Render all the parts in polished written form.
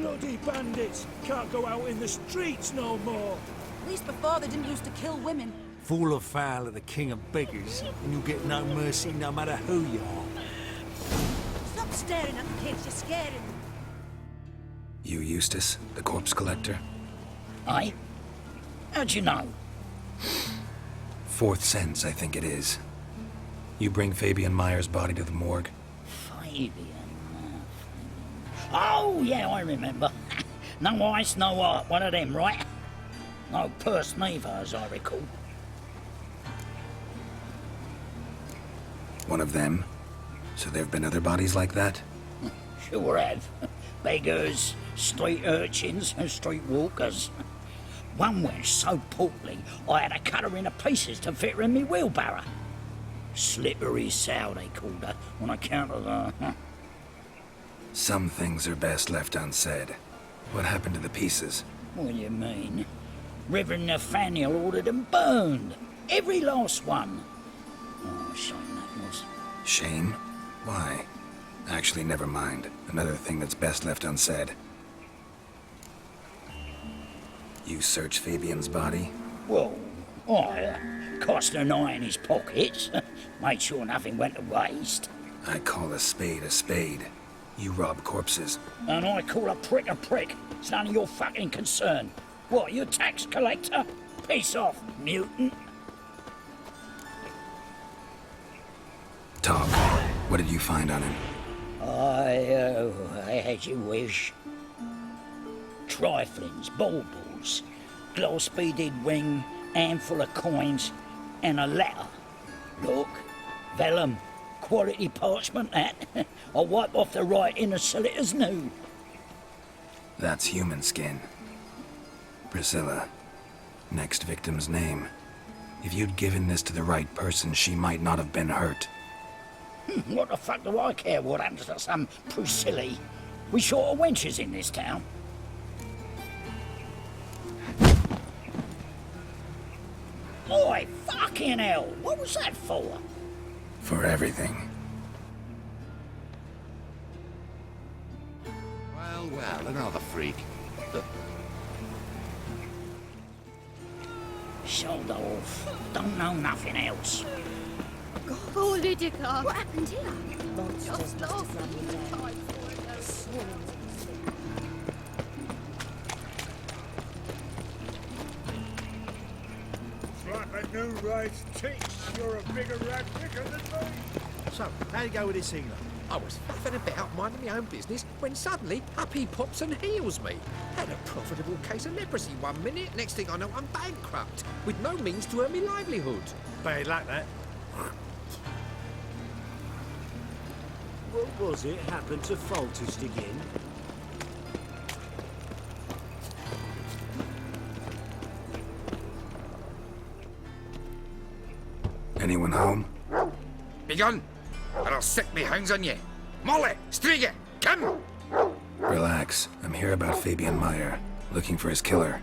Bloody bandits can't go out in the streets no more. At least before they didn't used to kill women. Fall afoul of the king of beggars, and you'll get no mercy no matter who you are. Stop staring at the kids, you're scaring them. You Eustace, the corpse collector? Aye? How'd you know? Fourth sense, I think it is. You bring Fabian Meyer's body to the morgue? Fabian. Oh, yeah, I remember. No ice, no art, one of them, right? No purse neither, as I recall. One of them? So there have been other bodies like that? Sure have. Beggars, street urchins, and street walkers. One went so portly, I had to cut her into pieces to fit her in me wheelbarrow. Slippery sow, they called her, on account of the... Some things are best left unsaid. What happened to the pieces? What do you mean? Reverend Nathaniel ordered them burned. Every last one. Oh, shame that was. Shame? Why? Actually, never mind. Another thing that's best left unsaid. You search Fabian's body? Well, I cast an eye in his pockets. Made sure nothing went to waste. I call a spade a spade. You rob corpses. And I call a prick a prick. It's none of your fucking concern. What, you tax collector? Piss off, mutant. Talk. What did you find on him? As you wish. Triflings, baubles, glass-beaded ring, handful of coins, and a letter. Look, vellum, quality parchment, that. I'll wipe off the writing and sell it as new. That's human skin. Priscilla. Next victim's name. If you'd given this to the right person, she might not have been hurt. What the fuck do I care what happens to some Priscilla? We short of wenches in this town. Oi, fucking hell! What was that for? For everything. Well, another freak. Sold off. Don't know nothing else. Oh, Lydica! What happened here? Just last time Like a new rice teats, you're a bigger rat picker than me. So, how'd it go with this healer? I was faffing about minding my own business when suddenly up he pops and heals me. Had a profitable case of leprosy 1 minute, next thing I know I'm bankrupt, with no means to earn me livelihood. Bad luck, that. What was it happened to Foltest again? Anyone home? Begone, or I'll set me hounds on you. Molly, Striga, come! Relax. I'm here about Fabian Meyer, looking for his killer.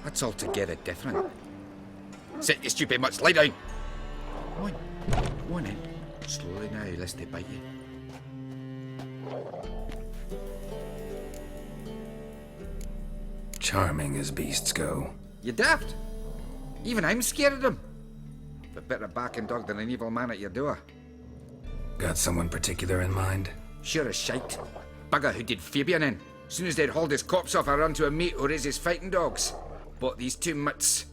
That's altogether different. Sit, you stupid mutts, lie down. Go on then. Slowly now, lest they bite you. Charming as beasts go. You daft? Even I'm scared of them. But better barking dog than an evil man at your door. Got someone particular in mind? Sure as shite. Bugger who did Fabian in. Soon as they'd hauled his corpse off, I run to a mate who raises fighting dogs. Bought these 2 mutts.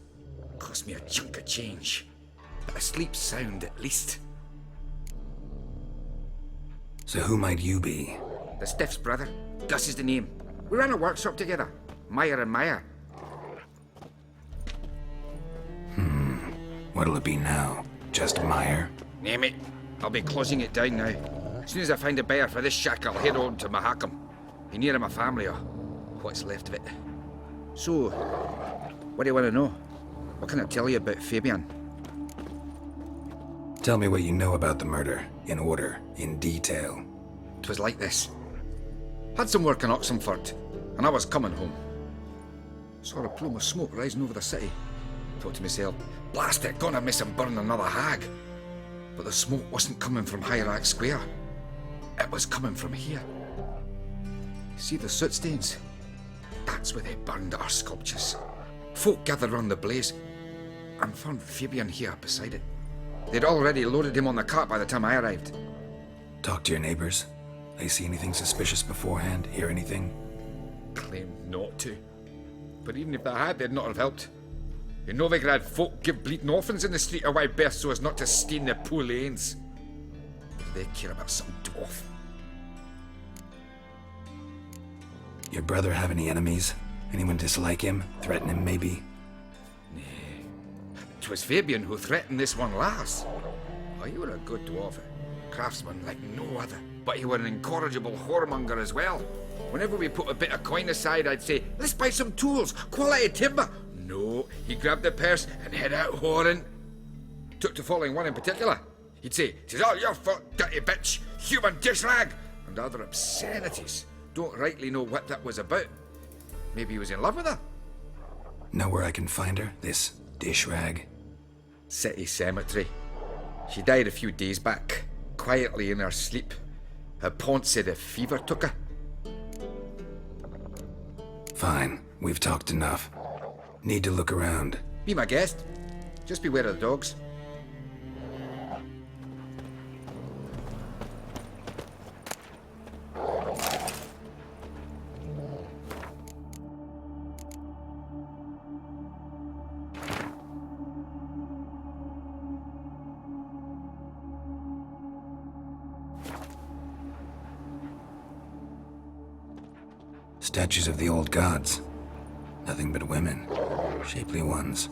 Cost me a chunk of change. But I sleep sound at least. So who might you be? The Stiff's brother. Gus is the name. We ran a workshop together. Meyer and Meyer. What'll it be now? Just Meyer? Name it. I'll be closing it down now. As soon as I find a buyer for this shack, I'll head on to Mahakam. Be near my family or what's left of it. So, what do you want to know? What can I tell you about Fabian? Tell me what you know about the murder, in order, in detail. 'Twas like this. Had some work in Oxenford, and I was coming home. Saw a plume of smoke rising over the city. Thought to myself, blast it, gonna miss him burn another hag. But the smoke wasn't coming from Hierarch Square. It was coming from here. See the soot stains? That's where they burned our sculptures. Folk gathered round the blaze and found Fabian here beside it. They'd already loaded him on the cart by the time I arrived. Talk to your neighbors. They see anything suspicious beforehand? Hear anything? Claimed not to. But even if they had, they'd not have helped. In Novigrad, folk give bleeding orphans in the street a wide berth so as not to stain their poor lanes. What do they care about some dwarf? Your brother have any enemies? Anyone dislike him? Threaten him, maybe? 'Twas Fabian who threatened this one last. Oh, you were a good dwarf, craftsman like no other. But you were an incorrigible whoremonger as well. Whenever we put a bit of coin aside, I'd say, let's buy some tools, quality timber. No, he grabbed the purse and head out whoring. Took to following one in particular. He'd say, "'Tis all your fault, dirty bitch, human dish rag," and other obscenities. Don't rightly know what that was about. Maybe he was in love with her. Know where I can find her? This dish rag? City cemetery. She died a few days back, quietly in her sleep. Her paunch said a fever took her. Fine, we've talked enough. Need to look around. Be my guest. Just beware of the dogs. Statues of the old gods. Nothing but women. Shapely ones.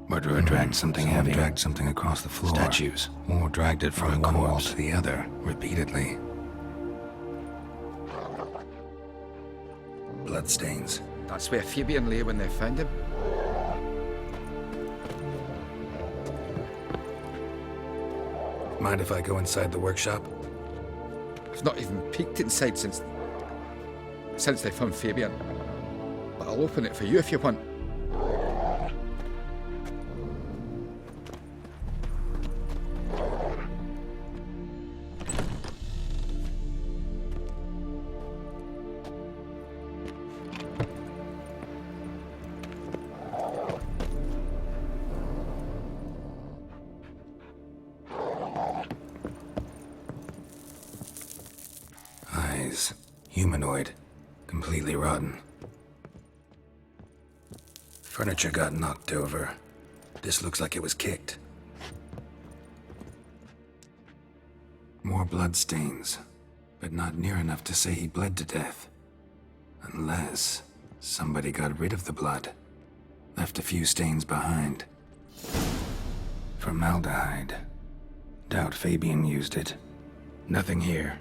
Murderer dragged something heavy. Dragged something across the floor. Statues. Or dragged it from one wall to the other, repeatedly. Bloodstains. That's where Fabian lay when they found him. Mind if I go inside the workshop? I've not even peeked inside since they found Fabian. But I'll open it for you if you want. Humanoid. Completely rotten. Furniture got knocked over. This looks like it was kicked. More bloodstains, but not near enough to say he bled to death. Unless somebody got rid of the blood. Left a few stains behind. Formaldehyde. Doubt Fabian used it. Nothing here.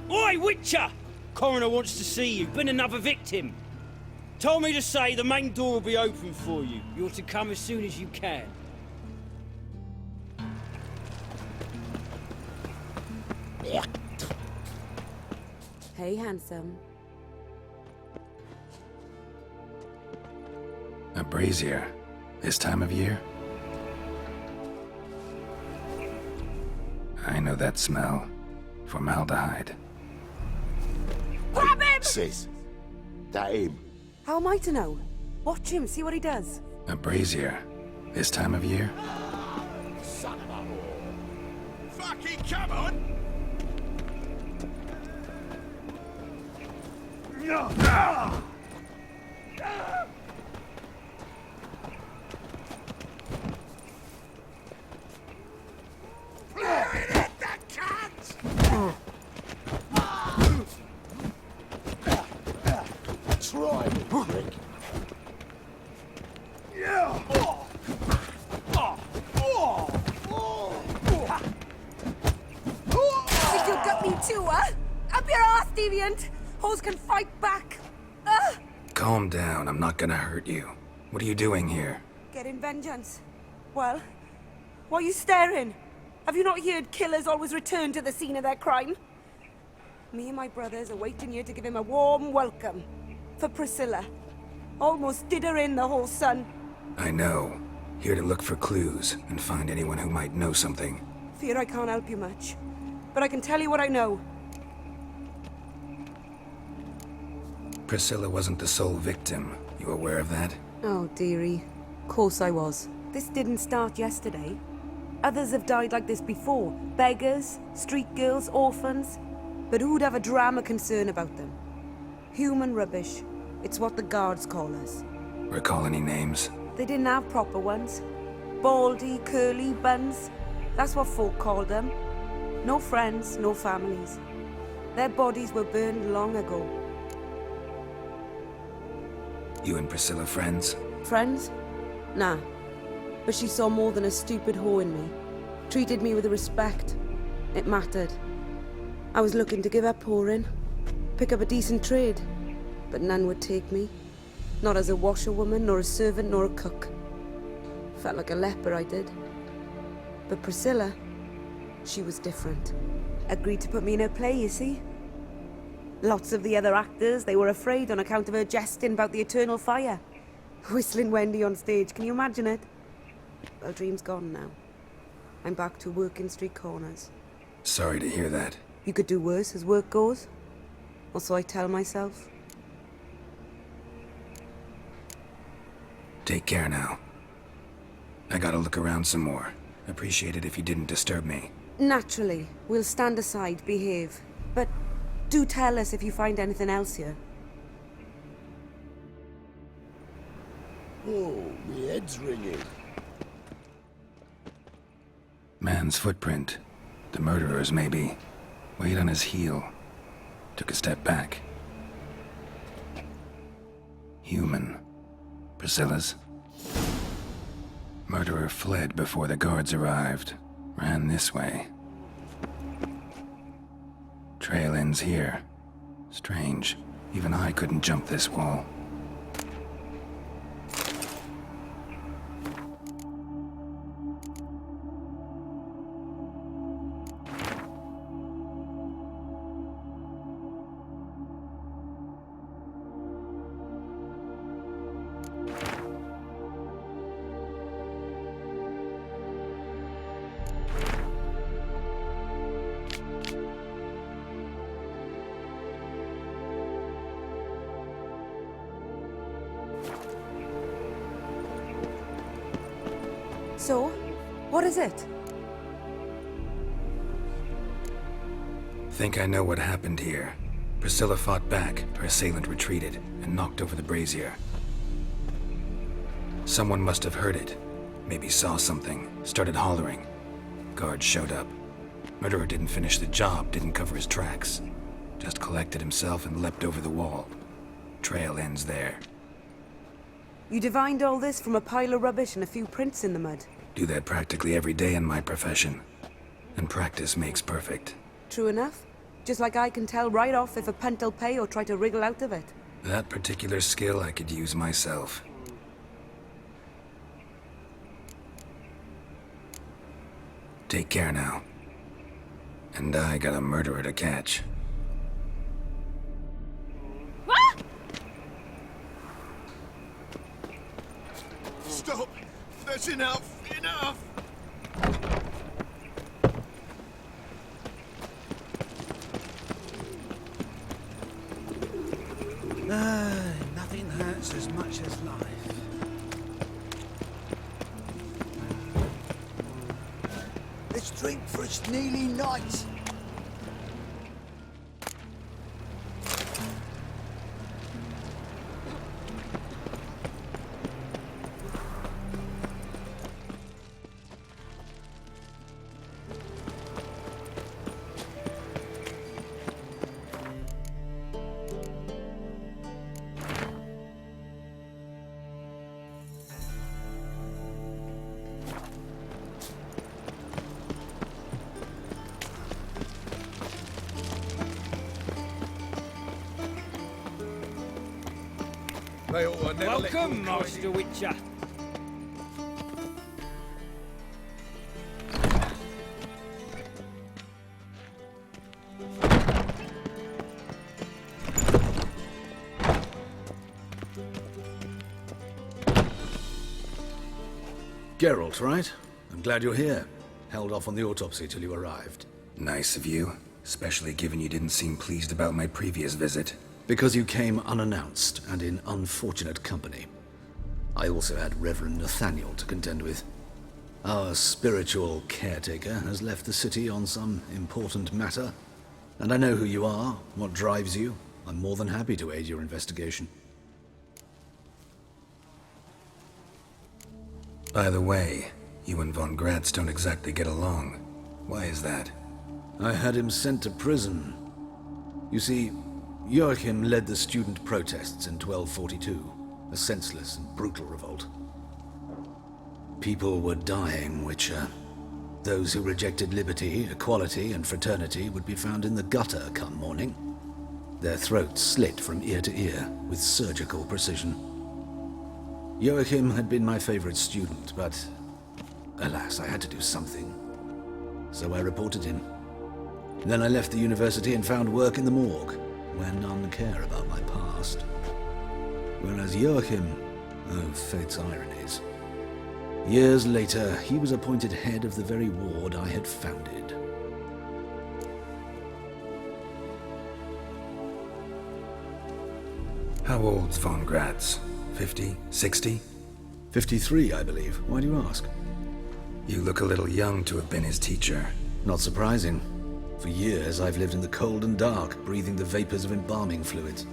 Oi, Witcher! Coroner wants to see you. Been another victim. Told me to say the main door will be open for you. You're to come as soon as you can. Hey, handsome. A brazier. This time of year? I know that smell. Formaldehyde. Grab him! Sis, that him? How am I to know? Watch him, see what he does. A brazier. This time of year? Son of a whore. Fucking come on! Try me, prick. Did you gut me too, huh? Up your ass, deviant! Hoes can fight back! Calm down, I'm not gonna hurt you. What are you doing here? Getting vengeance. Well, what are you staring? Have you not heard killers always return to the scene of their crime? Me and my brothers are waiting here to give him a warm welcome. For Priscilla. Almost did her in, the whole son. I know. Here to look for clues and find anyone who might know something. Fear I can't help you much. But I can tell you what I know. Priscilla wasn't the sole victim. You aware of that? Oh, dearie. Course I was. This didn't start yesterday. Others have died like this before. Beggars, street girls, orphans. But who'd have a drama concern about them? Human rubbish. It's what the guards call us. Recall any names? They didn't have proper ones. Baldy, curly, buns. That's what folk called them. No friends, no families. Their bodies were burned long ago. You and Priscilla friends? Friends? Nah. But she saw more than a stupid whore in me. Treated me with respect. It mattered. I was looking to give up whoring. Pick up a decent trade. But none would take me. Not as a washerwoman, nor a servant, nor a cook. Felt like a leper, I did. But Priscilla, she was different. Agreed to put me in her play, you see? Lots of the other actors, they were afraid on account of her jesting about the eternal fire. Whistling Wendy on stage, can you imagine it? Well, dream's gone now. I'm back to working street corners. Sorry to hear that. You could do worse as work goes. Or so I tell myself. Take care now. I gotta look around some more. Appreciate it if you didn't disturb me. Naturally. We'll stand aside, behave. But do tell us if you find anything else here. Oh, my head's ringing. Man's footprint. The murderer's, maybe. Weight on his heel. Took a step back. Human. Priscilla's. Murderer fled before the guards arrived. Ran this way. Trail ends here. Strange. Even I couldn't jump this wall. So, what is it? Think I know what happened here. Priscilla fought back, her assailant retreated, and knocked over the brazier. Someone must have heard it. Maybe saw something, started hollering. Guards showed up. Murderer didn't finish the job, didn't cover his tracks. Just collected himself and leapt over the wall. Trail ends there. You divined all this from a pile of rubbish and a few prints in the mud. Do that practically every day in my profession. And practice makes perfect. True enough. Just like I can tell right off if a punt'll pay or try to wriggle out of it. That particular skill I could use myself. Take care now. And I got a murderer to catch. Stop! That's enough! Enough! Nothing hurts as much as life. Let's drink for it's nearly night. They ought to never let Welcome, you go Master Witcher. Geralt, right? I'm glad you're here. Held off on the autopsy till you arrived. Nice of you, especially given you didn't seem pleased about my previous visit. Because you came unannounced and in unfortunate company. I also had Reverend Nathaniel to contend with. Our spiritual caretaker has left the city on some important matter, and I know who you are, what drives you. I'm more than happy to aid your investigation. By the way, you and von Gratz don't exactly get along. Why is that? I had him sent to prison. You see, Joachim led the student protests in 1242, a senseless and brutal revolt. People were dying, Witcher. Those who rejected liberty, equality, and fraternity would be found in the gutter come morning. Their throats slit from ear to ear with surgical precision. Joachim had been my favorite student, but alas, I had to do something. So I reported him. Then I left the university and found work in the morgue, where none care about my past. Whereas Joachim, oh, fate's ironies. Years later, he was appointed head of the very ward I had founded. How old's von Gratz? 50? 60? 53, I believe. Why do you ask? You look a little young to have been his teacher. Not surprising. For years, I've lived in the cold and dark, breathing the vapors of embalming fluids.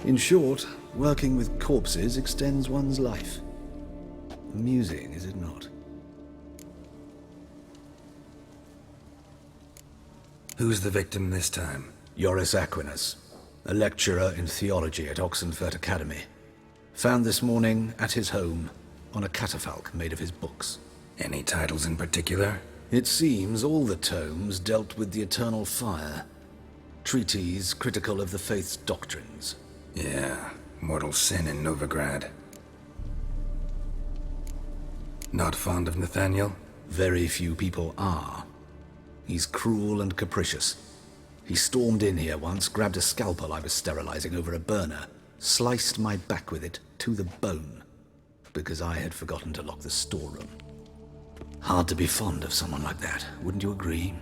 In short, working with corpses extends one's life. Amusing, is it not? Who's the victim this time? Joris Aquinas, a lecturer in theology at Oxenfurt Academy. Found this morning at his home on a catafalque made of his books. Any titles in particular? It seems all the tomes dealt with the eternal fire. Treatises critical of the faith's doctrines. Yeah, mortal sin in Novigrad. Not fond of Nathaniel? Very few people are. He's cruel and capricious. He stormed in here once, grabbed a scalpel I was sterilizing over a burner, sliced my back with it to the bone, because I had forgotten to lock the storeroom. Hard to be fond of someone like that, wouldn't you agree?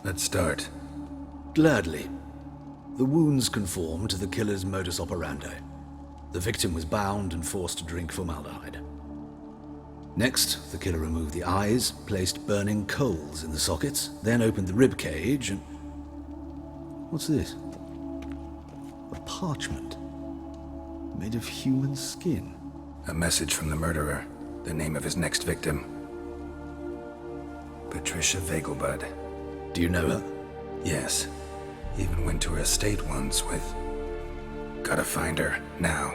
Let's start. Gladly. The wounds conform to the killer's modus operandi. The victim was bound and forced to drink formaldehyde. Next, the killer removed the eyes, placed burning coals in the sockets, then opened the rib cage and... What's this? A parchment. Made of human skin. A message from the murderer. The name of his next victim. Patricia Vegelbud. Do you know her? Yes. Even went to her estate once with... Gotta find her, now.